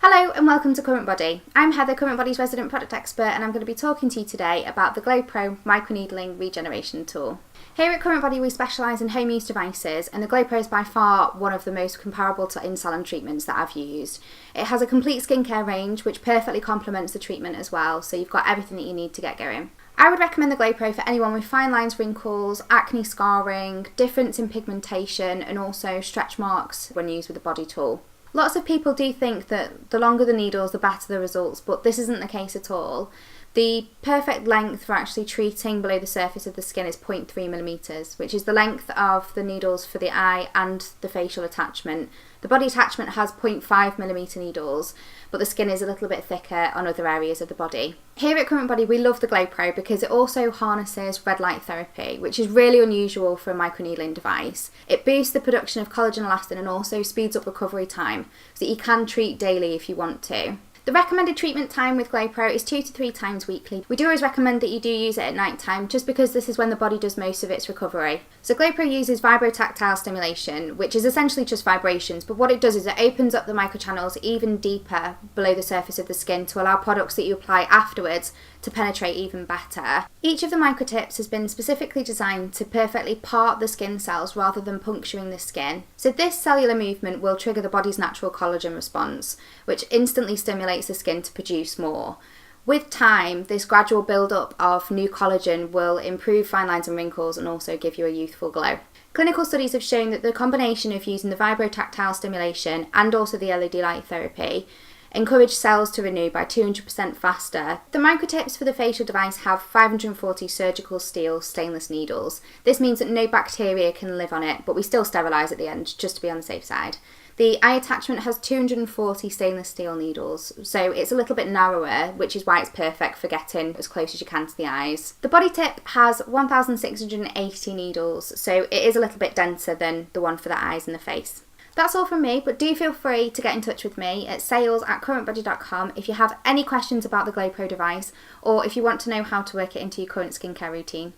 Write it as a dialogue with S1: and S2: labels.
S1: Hello and welcome to Current Body. I'm Heather, Current Body's resident product expert, and I'm going to be talking to you today about the GloPRO Microneedling Regeneration tool. Here at Current Body we specialise in home use devices, and the GloPRO is by far one of the most comparable to in-salon treatments that I've used. It has a complete skincare range which perfectly complements the treatment as well, so you've got everything that you need to get going. I would recommend the GloPRO for anyone with fine lines, wrinkles, acne scarring, difference in pigmentation and also stretch marks when used with the body tool. Lots of people do think that the longer the needles, the better the results, but this isn't the case at all. The perfect length for actually treating below the surface of the skin is 0.3mm, which is the length of the needles for the eye and the facial attachment. The body attachment has 0.5mm needles, but the skin is a little bit thicker on other areas of the body. Here at Current Body we love the GloPRO because it also harnesses red light therapy, which is really unusual for a microneedling device. It boosts the production of collagen elastin and also speeds up recovery time, so that you can treat daily if you want to. The recommended treatment time with GloPRO is 2 to 3 times weekly. We do always recommend that you do use it at night time, just because this is when the body does most of its recovery. So GloPRO uses vibrotactile stimulation, which is essentially just vibrations, but what it does is it opens up the microchannels even deeper below the surface of the skin to allow products that you apply afterwards to penetrate even better. Each of the microtips has been specifically designed to perfectly part the skin cells rather than puncturing the skin. So this cellular movement will trigger the body's natural collagen response, which instantly stimulates the skin to produce more. With time, this gradual build-up of new collagen will improve fine lines and wrinkles and also give you a youthful glow. Clinical studies have shown that the combination of using the vibrotactile stimulation and also the LED light therapy encourage cells to renew by 200% faster. The microtips for the facial device have 540 surgical steel stainless needles. This means that no bacteria can live on it, but we still sterilise at the end just to be on the safe side. The eye attachment has 240 stainless steel needles, so it's a little bit narrower, which is why it's perfect for getting as close as you can to the eyes. The body tip has 1,680 needles, so it is a little bit denser than the one for the eyes and the face. That's all from me, but do feel free to get in touch with me at sales@currentbody.com if you have any questions about the GloPRO device or if you want to know how to work it into your current skincare routine.